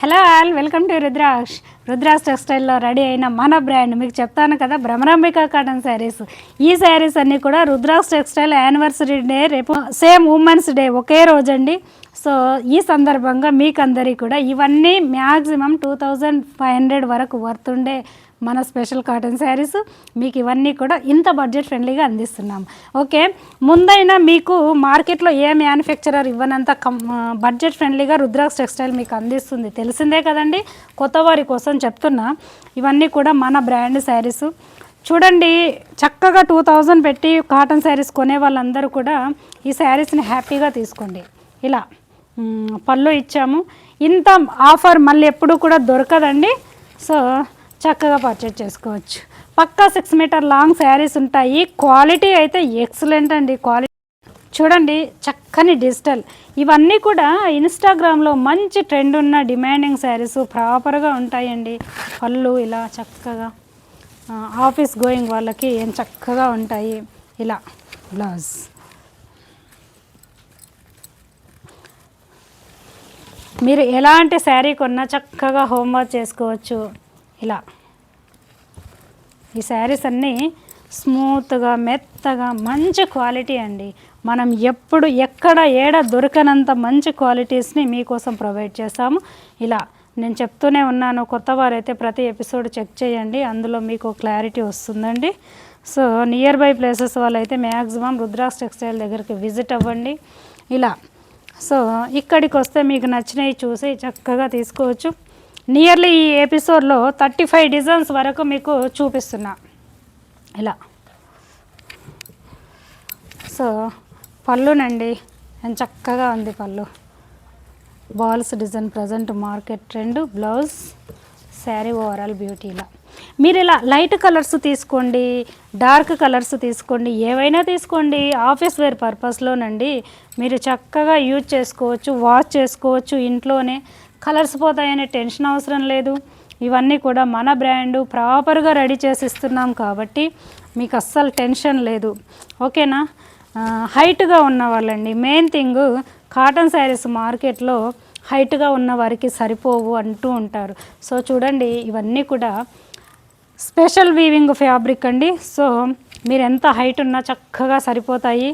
Hello all, welcome to Rudraksha టెక్స్టైల్లో ready అయిన మన బ్రాండ్. మీకు చెప్తాను కదా, భ్రమరాంబిక కాటన్ శారీస్. ఈ శారీస్ అన్నీ కూడా రుద్రాక్ష టెక్స్టైల్ యానివర్సరీ డే, రేపు సేమ్ ఉమెన్స్ డే ఒకే రోజండి. సో ఈ సందర్భంగా మీకు అందరికీ కూడా ఇవన్నీ మ్యాక్సిమం 2500 వరకు వర్త్ ఉండే మన స్పెషల్ కాటన్ శారీస్ మీకు ఇవన్నీ కూడా ఇంత బడ్జెట్ ఫ్రెండ్లీగా అందిస్తున్నాము. ఓకే, ముందైనా మీకు మార్కెట్లో ఏ మ్యానుఫ్యాక్చరర్ ఇవ్వనంత బడ్జెట్ ఫ్రెండ్లీగా రుద్రాక్ష టెక్స్టైల్ మీకు అందిస్తుంది, తెలిసిందే కదండి. కొత్త వారి కోసం చెప్తున్నా, ఇవన్నీ కూడా మన బ్రాండ్ శారీస్. చూడండి, చక్కగా 2000 పెట్టి కాటన్ శారీస్ కొనే వాళ్ళందరూ కూడా ఈ శారీస్ని హ్యాపీగా తీసుకోండి. ఇలా పళ్ళు ఇచ్చాము. ఇంత ఆఫర్ మళ్ళీ ఎప్పుడు కూడా దొరకదండి. సో చక్కగా పర్చేజ్ చేసుకోవచ్చు. పక్కా 6 మీటర్ లాంగ్ శారీస్ ఉంటాయి. క్వాలిటీ అయితే ఎక్సలెంట్ అండి. క్వాలిటీ చూడండి, చక్కని డిజిటల్. ఇవన్నీ కూడా ఇన్స్టాగ్రామ్లో మంచి ట్రెండ్ ఉన్న డిమాండింగ్ శారీస్ ప్రాపర్గా ఉంటాయండి. పళ్ళు ఇలా చక్కగా ఆఫీస్ గోయింగ్ వాళ్ళకి ఏం చక్కగా ఉంటాయి. ఇలా బ్లౌజ్ మీరు ఎలాంటి శారీ కొన్నా చక్కగా హోంవర్క్ చేసుకోవచ్చు. ఇలా ఈ శారీస్ అన్నీ స్మూత్గా మెత్తగా మంచి క్వాలిటీ అండి. మనం ఎప్పుడు ఎక్కడ ఏడ దొరకనంత మంచి క్వాలిటీస్ని మీకోసం ప్రొవైడ్ చేస్తాము. ఇలా నేను చెప్తూనే ఉన్నాను, కొత్త వారైతే ప్రతి ఎపిసోడ్ చెక్ చేయండి, అందులో మీకు క్లారిటీ వస్తుందండి. సో నియర్ బై ప్లేసెస్ వాళ్ళైతే మ్యాక్సిమం రుద్రాక్ష టెక్స్టైల్ దగ్గరికి విజిట్ అవ్వండి. ఇలా సో ఇక్కడికి వస్తే మీకు నచ్చినవి చూసి చక్కగా తీసుకోవచ్చు. నియర్లీ ఈ ఎపిసోడ్లో 35 డిజైన్స్ వరకు మీకు చూపిస్తున్నా. ఇలా సో పళ్ళునండి, ఎంత చక్కగా ఉంది పళ్ళు. Balls design present market trend. Blouse, sari overall beauty. ఇలా మీరు ఇలా లైట్ కలర్స్ తీసుకోండి, డార్క్ కలర్స్ తీసుకోండి, ఏవైనా తీసుకోండి. ఆఫీస్ వేర్ పర్పస్లోనండి మీరు చక్కగా యూజ్ చేసుకోవచ్చు, వాష్ చేసుకోవచ్చు ఇంట్లోనే. కలర్స్ పోతాయనే టెన్షన్ అవసరం లేదు. ఇవన్నీ కూడా మన బ్రాండు ప్రాపర్గా రెడీ చేసి ఇస్తున్నాం కాబట్టి మీకు అస్సలు టెన్షన్ లేదు. ఓకేనా. హైట్గా ఉన్న వాళ్ళండి, మెయిన్ థింగ్ కాటన్ శారీస్ మార్కెట్లో హైట్గా ఉన్న వారికి సరిపోవు అంటూ ఉంటారు. సో చూడండి, ఇవన్నీ కూడా స్పెషల్ వీవింగ్ ఫ్యాబ్రిక్ అండి. సో మీరు ఎంత హైట్ ఉన్నా చక్కగా సరిపోతాయి.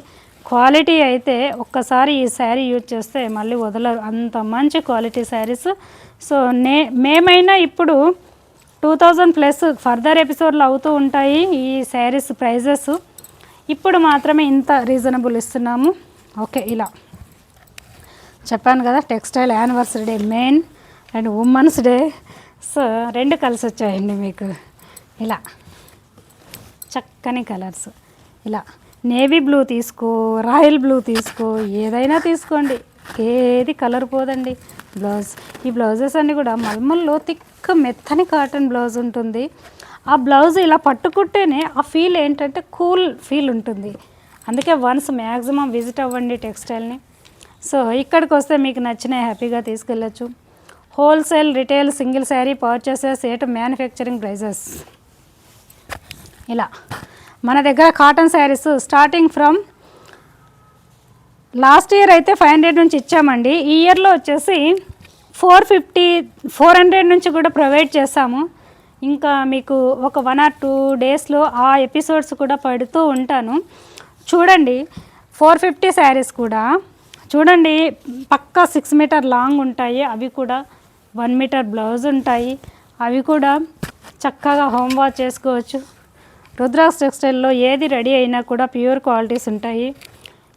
క్వాలిటీ అయితే ఒక్కసారి ఈ శారీ యూజ్ చేస్తే మళ్ళీ వదలరు, అంత మంచి క్వాలిటీ శారీస్. సో మేమైనా ఇప్పుడు 2000+ ఫర్దర్ ఎపిసోడ్లు అవుతూ ఉంటాయి ఈ శారీస్ ప్రైజెస్. ఇప్పుడు మాత్రమే ఇంత రీజనబుల్ ఇస్తున్నాము. ఓకే, ఇలా చెప్పాను కదా, textile anniversary day main and women's day. So 2 కలిసి వచ్చాయండి మీకు. ఇలా చక్కని కలర్స్. ఇలా నేవీ బ్లూ తీసుకో, రాయల్ బ్లూ తీసుకో, ఏదైనా తీసుకోండి, ఏది కలర్ పోదండి. బ్లౌజ్, ఈ బ్లౌజెస్ అన్నీ కూడా మల్మల్లో థిక్ మెత్తని కాటన్ బ్లౌజ్ ఉంటుంది. ఆ బ్లౌజ్ ఇలా పట్టుకుంటేనే ఆ ఫీల్ ఏంటంటే కూల్ ఫీల్ ఉంటుంది. అందుకే వన్స్ మ్యాక్సిమం విజిట్ అవ్వండి టెక్స్టైల్ని. సో ఇక్కడికి వస్తే మీకు నచ్చిన హ్యాపీగా తీసుకెళ్ళచ్చు. Wholesale, retail, single sari purchases at manufacturing prices. ఇలా మన దగ్గర cotton saris starting from last year అయితే 500 నుంచి ఇచ్చామండి. ఈ ఇయర్లో వచ్చేసి 450, 400 నుంచి కూడా ప్రొవైడ్ చేస్తాము. ఇంకా మీకు ఒక 1 or 2 డేస్లో ఆ ఎపిసోడ్స్ కూడా పెడుతూ ఉంటాను. చూడండి, 450 శారీస్ కూడా చూడండి, పక్కా 6 మీటర్ లాంగ్ ఉంటాయి. అవి కూడా 1 మీటర్ బ్లౌజ్ ఉంటాయి. అవి కూడా చక్కగా హోమ్ వాష్ చేసుకోవచ్చు. రుద్రాక్ష టెక్స్టైల్లో ఏది రెడీ అయినా కూడా ప్యూర్ క్వాలిటీస్ ఉంటాయి.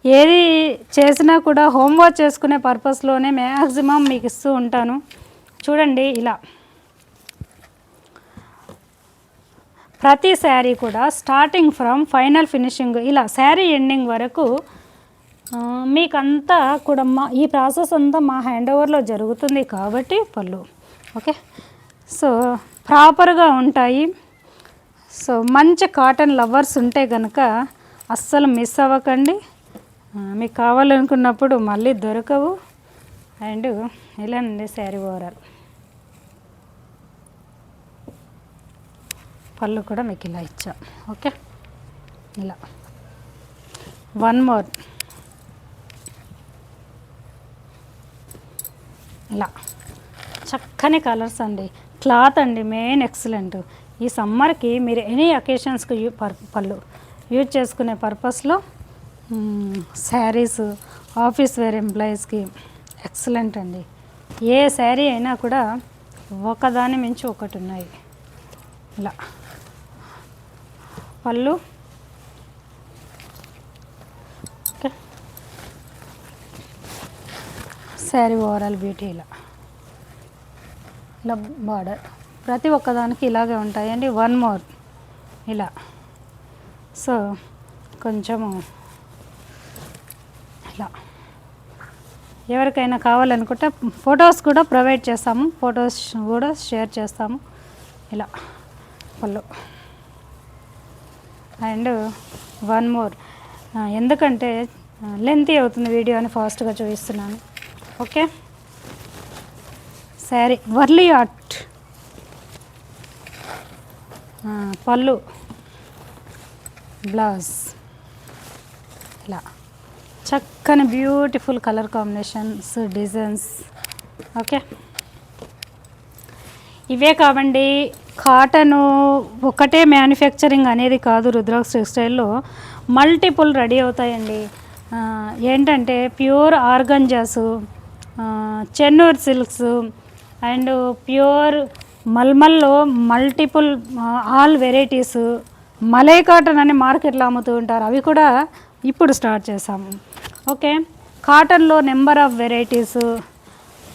ఏది చేసినా కూడా హోమ్ వాష్ చేసుకునే పర్పస్లోనే మ్యాక్సిమం మీకు ఇస్తూ ఉంటాను. చూడండి, ఇలా ప్రతి శారీ కూడా స్టార్టింగ్ ఫ్రమ్ ఫైనల్ ఫినిషింగ్, ఇలా శారీ ఎండింగ్ వరకు మీకంతా కూడా ఈ ప్రాసెస్ అంతా మా హ్యాండ్ ఓవర్లో జరుగుతుంది కాబట్టి పళ్ళు. ఓకే, సో ప్రాపర్గా ఉంటాయి. సో మంచి కాటన్ లవర్స్ ఉంటే కనుక అస్సలు మిస్ అవ్వకండి. మీకు కావాలనుకున్నప్పుడు మళ్ళీ దొరకవు. అండ్ ఇలానండి శారీ ఓవరాల్. పళ్ళు కూడా మీకు ఇలా ఇచ్చాం. ఓకే, ఇలా 1 మోర్. ఇలా చక్కని కలర్స్ అండి. క్లాత్ అండి మెయిన్ ఎక్సలెంట్. ఈ సమ్మర్కి మీరు ఎనీ అకేషన్స్కి పళ్ళు యూజ్ చేసుకునే పర్పస్లో శారీస్, ఆఫీస్ వేర్ ఎంప్లాయీస్కి ఎక్సలెంట్ అండి. ఏ శారీ అయినా కూడా ఒకదాని మించి ఒకటి ఉన్నాయి. ఇలా పళ్ళు, ఓకే, శారీ ఓవరాల్ బ్యూటీ ఇలా బార్డర్ ప్రతి ఒక్కదానికి ఇలాగే ఉంటాయండి. వన్ మోర్ ఇలా. సో కొంచెము ఇలా ఎవరికైనా కావాలనుకుంటే ఫొటోస్ కూడా ప్రొవైడ్ చేస్తాము, ఫొటోస్ కూడా షేర్ చేస్తాము. ఇలా పళ్ళు అండ్ వన్ మోర్, ఎందుకంటే లెంతీ అవుతుంది వీడియో అని ఫాస్ట్గా చూపిస్తున్నాను. ఓకే, శారీ వర్లీ ఆర్ట్ పళ్ళు, బ్లౌజ్ ఇలా చక్కని beautiful colour combinations, designs. Okay, ఇవే కావండి. కాటను ఒకటే మ్యానుఫ్యాక్చరింగ్ అనేది కాదు. రుద్రాక్ష టెక్స్టైల్లో మల్టిపుల్ రెడీ అవుతాయండి. ఏంటంటే pure organzas, Chennur silks and pure మల్మల్లో multiple all varieties. Malai cotton అని మార్కెట్లో అమ్ముతూ ఉంటారు, అవి కూడా ఇప్పుడు స్టార్ట్ చేసాము. ఓకే, కాటన్లో నెంబర్ ఆఫ్ వెరైటీసు,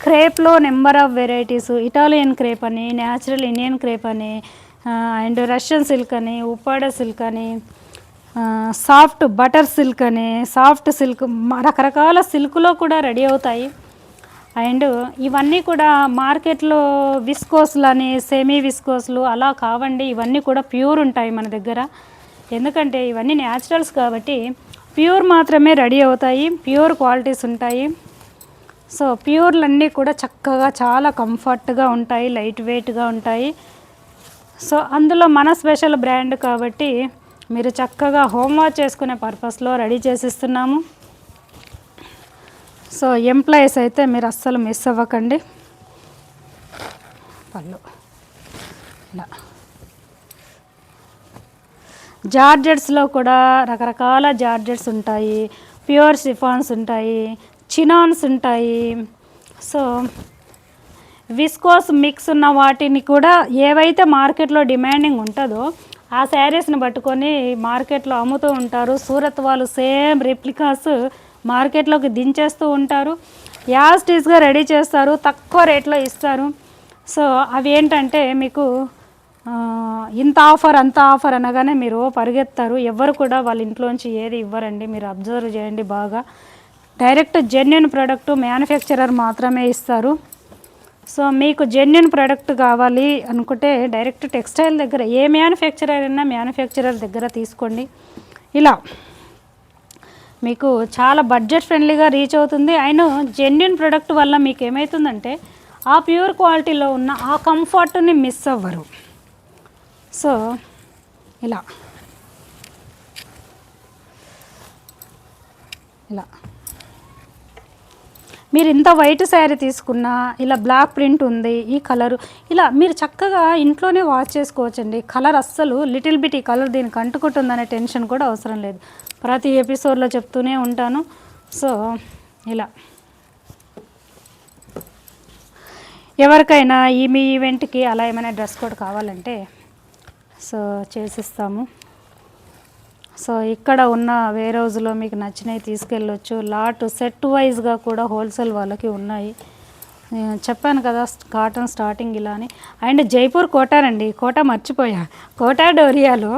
క్రేప్లో number of varieties, Italian crepe అని, న్యాచురల్ ఇండియన్ క్రేప్ అని, అండ్ రష్యన్ సిల్క్ అని, ఉప్పాడ సిల్క్ అని, సాఫ్ట్ బటర్ సిల్క్ అని, సాఫ్ట్ సిల్క్, రకరకాల సిల్క్లో కూడా రెడీ అవుతాయి. అండ్ ఇవన్నీ కూడా మార్కెట్లో విస్కోస్లు అని, సెమీ విస్కోస్లు అలా కావండి. ఇవన్నీ కూడా ప్యూర్ ఉంటాయి మన దగ్గర. ఎందుకంటే ఇవన్నీ న్యాచురల్స్ కాబట్టి ప్యూర్ మాత్రమే రెడీ అవుతాయి, ప్యూర్ క్వాలిటీస్ ఉంటాయి. సో ప్యూర్లన్నీ కూడా చక్కగా చాలా కంఫర్ట్గా ఉంటాయి, లైట్ వెయిట్గా ఉంటాయి. సో అందులో మన స్పెషల్ బ్రాండ్ కాబట్టి మీరు చక్కగా హోమ్ వాష్ చేసుకునే పర్పస్లో రెడీ చేసిస్తున్నాము. సో ఎంప్లాయీస్ అయితే మీరు అస్సలు మిస్ అవ్వకండి. పళ్ళు ఇలా జార్జెట్స్లో కూడా రకరకాల జార్జెట్స్ ఉంటాయి, ప్యూర్ షిఫాన్స్ ఉంటాయి, చినాన్స్ ఉంటాయి. సో విస్కోస్ మిక్స్ ఉన్న వాటిని కూడా ఏవైతే మార్కెట్లో డిమాండింగ్ ఉంటుందో ఆ శారీస్ని పట్టుకొని మార్కెట్లో అమ్ముతూ ఉంటారు. సూరత్ వాళ్ళు సేమ్ రెప్లికాస్ మార్కెట్లోకి దించేస్తూ ఉంటారు, యాస్టీస్గా రెడీ చేస్తారు, తక్కువ రేట్లో ఇస్తారు. సో అవి ఏంటంటే మీకు ఇంత ఆఫర్ అంత ఆఫర్ అనగానే మీరు పరిగెత్తారు. ఎవరు కూడా వాళ్ళ ఇంట్లోంచి ఏది ఇవ్వరండి, మీరు అబ్జర్వ్ చేయండి బాగా. డైరెక్ట్ జెన్యున్ ప్రోడక్ట్ మ్యానుఫ్యాక్చరర్ మాత్రమే ఇస్తారు. సో మీకు జెన్యున్ ప్రోడక్ట్ కావాలి అనుకుంటే డైరెక్ట్ టెక్స్టైల్ దగ్గర, ఏ మ్యానుఫ్యాక్చరర్ అయినా మ్యానుఫ్యాక్చరర్ దగ్గర తీసుకోండి. ఇలా మీకు చాలా బడ్జెట్ ఫ్రెండ్లీగా రీచ్ అవుతుంది. అయిన జెన్యున్ ప్రోడక్ట్ వల్ల మీకు ఏమవుతుందంటే ఆ ప్యూర్ క్వాలిటీలో ఉన్న ఆ కంఫర్ట్ని మిస్ అవ్వరు. సో ఇలా ఇలా మీరు ఇంత వైట్ శారీ తీసుకున్నా, ఇలా బ్లాక్ ప్రింట్ ఉంది, ఈ కలరు, ఇలా మీరు చక్కగా ఇంట్లోనే వాష్ చేసుకోవచ్చండి. కలర్ అస్సలు లిటిల్ బిట్ ఈ కలర్ దీనికి అంటుకుంటుందనే టెన్షన్ కూడా అవసరం లేదు. ప్రతి ఎపిసోడ్లో చెప్తూనే ఉంటాను. సో ఇలా ఎవరికైనా మీ ఈవెంట్కి అలా ఏమైనా డ్రెస్ కోడ్ కావాలంటే సో చేసిస్తాము. సో ఇక్కడ ఉన్న వేర్ హౌస్లో మీకు నచ్చినవి తీసుకెళ్ళొచ్చు. లాట్ సెట్ వైజ్గా కూడా హోల్సేల్ వాళ్ళకి ఉన్నాయి. చెప్పాను కదా కాటన్ స్టార్టింగ్ ఇలా అని. అండ్ జైపూర్ కోటానండి, కోటా మర్చిపోయా. కోటా డోరియాలో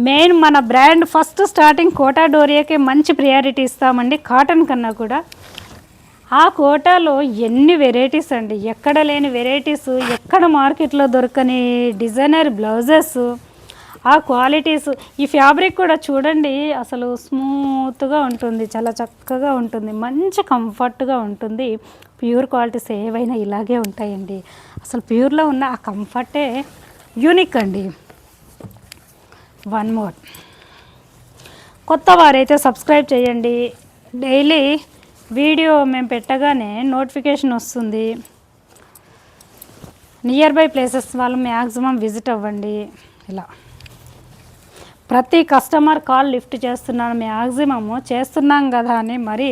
మెయిన్ మన బ్రాండ్ ఫస్ట్ స్టార్టింగ్ కోటా డోరియాకే మంచి ప్రియారిటీ ఇస్తామండి కాటన్ కన్నా కూడా. ఆ కోటాలో ఎన్ని వెరైటీస్ అండి, ఎక్కడ లేని వెరైటీస్, ఎక్కడ మార్కెట్లో దొరకని డిజైనర్ బ్లౌజెస్, ఆ క్వాలిటీస్. ఈ ఫ్యాబ్రిక్ కూడా చూడండి, అసలు స్మూత్గా ఉంటుంది, చాలా చక్కగా ఉంటుంది, మంచి కంఫర్ట్గా ఉంటుంది. ప్యూర్ క్వాలిటీస్ ఏవైనా ఇలాగే ఉంటాయండి. అసలు ప్యూర్లో ఉన్న ఆ కంఫర్టే యూనిక్ అండి. వన్ మోర్, కొత్త వారైతే సబ్స్క్రైబ్ చేయండి. డైలీ వీడియో మేము పెట్టగానే నోటిఫికేషన్ వస్తుంది. నియర్ బై ప్లేసెస్ వాళ్ళు మ్యాక్సిమం విజిట్ అవ్వండి. ఇలా ప్రతి కస్టమర్ కాల్ లిఫ్ట్ చేస్తున్నాను, మ్యాక్సిమము చేస్తున్నాం కదా అని మరి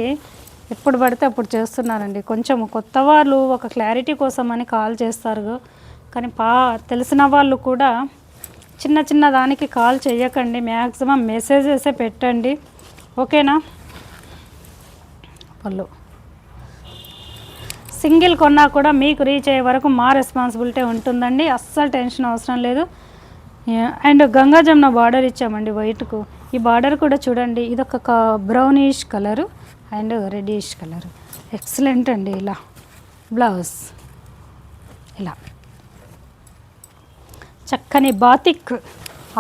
ఎప్పుడు పడితే అప్పుడు చేస్తున్నారండి. కొంచెం కొత్త వాళ్ళు ఒక క్లారిటీ కోసం అని కాల్ చేస్తారు, కానీ తెలిసిన వాళ్ళు కూడా చిన్న చిన్న దానికి కాల్ చేయకండి, మ్యాక్సిమం మెసేజెసే పెట్టండి. ఓకేనా. పళ్ళు సింగిల్ కొన్నా కూడా మీకు రీచ్ అయ్యే వరకు మా రెస్పాన్సిబిలిటీ ఉంటుందండి, అస్సలు టెన్షన్ అవసరం లేదు. అండ్ గంగా జమున బార్డర్ ఇచ్చామండి వైట్కు. ఈ బార్డర్ కూడా చూడండి, ఇదొక brownish colour and reddish colour, excellent అండి. ఇలా బ్లౌజ్ ఇలా చక్కని బాతిక్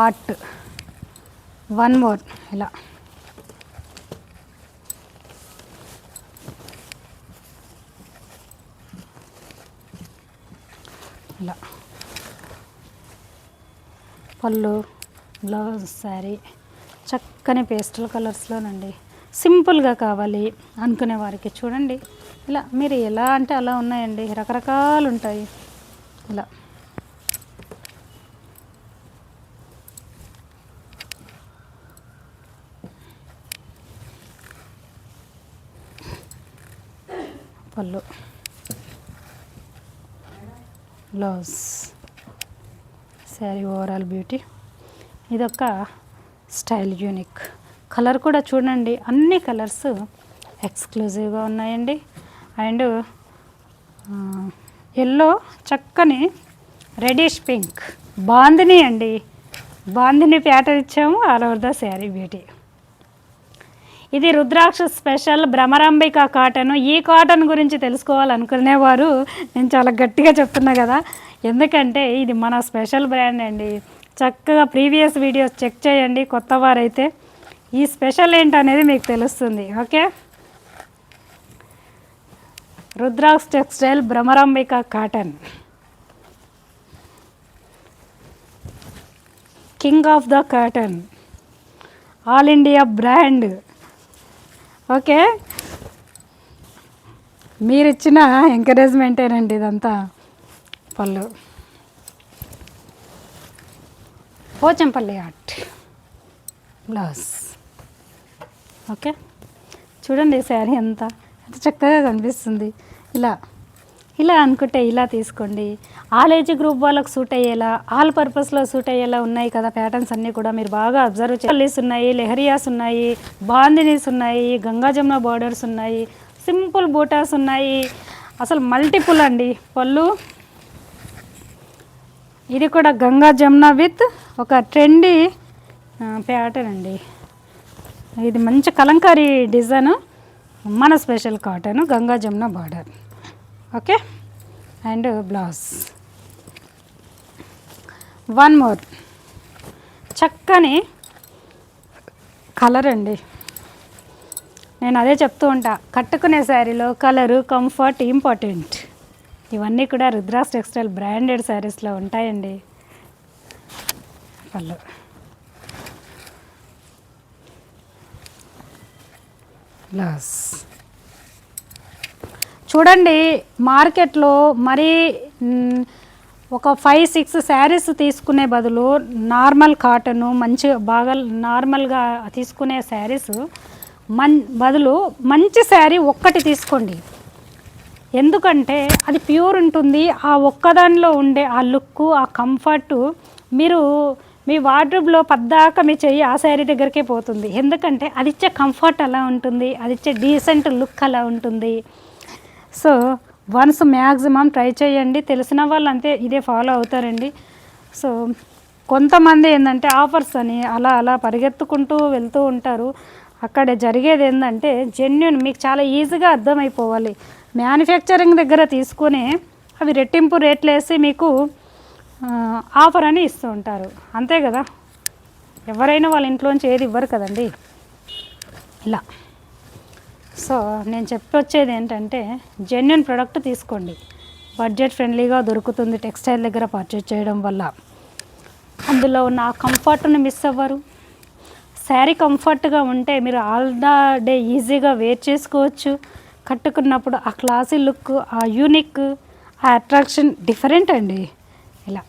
ఆర్ట్. వన్ మోర్ ఇలా ఇలా పళ్ళు, బ్లౌజ్, శారీ చక్కని పేస్టల్ కలర్స్లోనండి. సింపుల్గా కావాలి అనుకునే వారికి చూడండి, ఇలా మీరు ఎలా అంటే అలా ఉన్నాయండి, రకరకాలు ఉంటాయి. ఇలా పళ్ళు, బ్లౌజ్, శారీ ఓవరాల్ బ్యూటీ. ఇదొక స్టైల్ యూనిక్ కలర్ కూడా చూడండి, అన్ని కలర్స్ ఎక్స్క్లూజివ్గా ఉన్నాయండి. అండ్ ఎల్లో, చక్కని రెడిష్ పింక్, బాందిని అండి, బాందిని ప్యాటర్న్ ఇచ్చాము all over the sari beauty. ఇది రుద్రాక్ష స్పెషల్ భ్రమరాంబిక కాటన్. ఈ కాటన్ గురించి తెలుసుకోవాలనుకునేవారు నేను చాలా గట్టిగా చెప్తున్నా కదా, ఎందుకంటే ఇది మన స్పెషల్ బ్రాండ్ అండి. చక్కగా ప్రీవియస్ వీడియోస్ చెక్ చేయండి కొత్త వారైతే, ఈ స్పెషల్ ఏంటనేది మీకు తెలుస్తుంది. Okay. Rudraksha textile Bhramarambika cotton, king of the cotton, all India brand. Okay, మీరు ఇచ్చిన ఎంకరేజ్మెంటేనండి ఇదంతా. పళ్ళు పోచంపల్లి ఆర్ట్, బ్లౌజ్. ఓకే, చూడండి శారీ ఎంత చక్కగా కనిపిస్తుంది. ఇలా ఇలా అనుకుంటే ఇలా తీసుకోండి. ఆల్ ఏజ్ గ్రూప్ వాళ్ళకు సూట్ అయ్యేలా, ఆల్ పర్పస్లో సూట్ అయ్యేలా ఉన్నాయి కదా ప్యాటర్న్స్ అన్నీ కూడా మీరు బాగా అబ్జర్వ్ చేయాలి. ఉన్నాయి, లెహరియాస్ ఉన్నాయి, బాందినీస్ ఉన్నాయి, గంగా జమున బార్డర్స్ ఉన్నాయి, సింపుల్ బూటాస్ ఉన్నాయి, అసలు మల్టిపుల్ అండి. పళ్ళు ఇది కూడా గంగా జమున విత్ ఒక ట్రెండీ ప్యాటర్న్ అండి. ఇది మంచి కలంకారీ డిజైన్, మన special cotton, Ganga Jamuna border. Okay, and blouse. One more చక్కని కలర్ అండి. నేను అదే చెప్తూ ఉంటా, కట్టుకునే శారీలో కలరు, కంఫర్ట్ ఇంపార్టెంట్. ఇవన్నీ కూడా రుద్రాస్ టెక్స్టైల్ బ్రాండెడ్ శారీస్లో ఉంటాయండి. పళ్ళు, బ్లౌజ్. చూడండి మార్కెట్లో మరి ఒక 5-6 శారీస్ తీసుకునే బదులు నార్మల్ కాటను మంచి బాగా నార్మల్గా తీసుకునే శారీస్ బదులు మంచి శారీ ఒక్కటి తీసుకోండి. ఎందుకంటే అది ప్యూర్ ఉంటుంది, ఆ ఒక్కదానిలో ఉండే ఆ లుక్కు, ఆ కంఫర్టు మీరు మీ వార్డ్రోబ్లో పద్దాక మీ చెయ్యి ఆ శారీ దగ్గరికే పోతుంది. ఎందుకంటే అది ఇచ్చే కంఫర్ట్ అలా ఉంటుంది, అది ఇచ్చే డీసెంట్ లుక్ అలా ఉంటుంది. సో వన్స్ మ్యాక్సిమం ట్రై చేయండి. తెలిసిన వాళ్ళు అంతే ఇదే ఫాలో అవుతారండి. సో కొంతమంది ఏంటంటే ఆఫర్స్ అని అలా అలా పరిగెత్తుకుంటూ వెళ్తూ ఉంటారు. అక్కడ జరిగేది ఏంటంటే జెన్యున్ మీకు చాలా ఈజీగా అర్థమైపోవాలి. మ్యానుఫ్యాక్చరింగ్ దగ్గర తీసుకుని అవి రెట్టింపు రేట్లు వేసి మీకు ఆఫర్ అని ఇస్తూ ఉంటారు, అంతే కదా. ఎవరైనా వాళ్ళ ఇంట్లోంచి ఏది ఇవ్వరు కదండి. ఇలా సో నేను చెప్పొచ్చేది ఏంటంటే జెన్యున్ ప్రోడక్ట్ తీసుకోండి, బడ్జెట్ ఫ్రెండ్లీగా దొరుకుతుంది టెక్స్టైల్ దగ్గర పర్చేజ్ చేయడం వల్ల. అందులో ఉన్న ఆ కంఫర్ట్ని మిస్ అవ్వరు. శారీ కంఫర్ట్గా ఉంటే మీరు ఆల్ ద డే ఈజీగా వేర్ చేసుకోవచ్చు. కట్టుకున్నప్పుడు ఆ క్లాసీ లుక్, ఆ యూనిక్, ఆ ఆ అట్రాక్షన్ డిఫరెంట్ అండి. ఇలా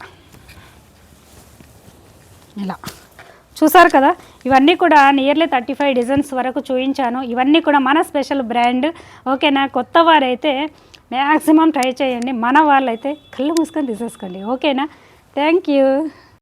ఇలా చూసారు కదా, ఇవన్నీ కూడా నియర్లీ 35 డిజైన్స్ వరకు చూపించాను. ఇవన్నీ కూడా మన స్పెషల్ బ్రాండ్. ఓకేనా, కొత్త వారైతే మ్యాక్సిమం ట్రై చేయండి, మన వాళ్ళైతే కళ్ళు మూసుకొని తీసేసుకోండి. ఓకేనా, థ్యాంక్ యూ.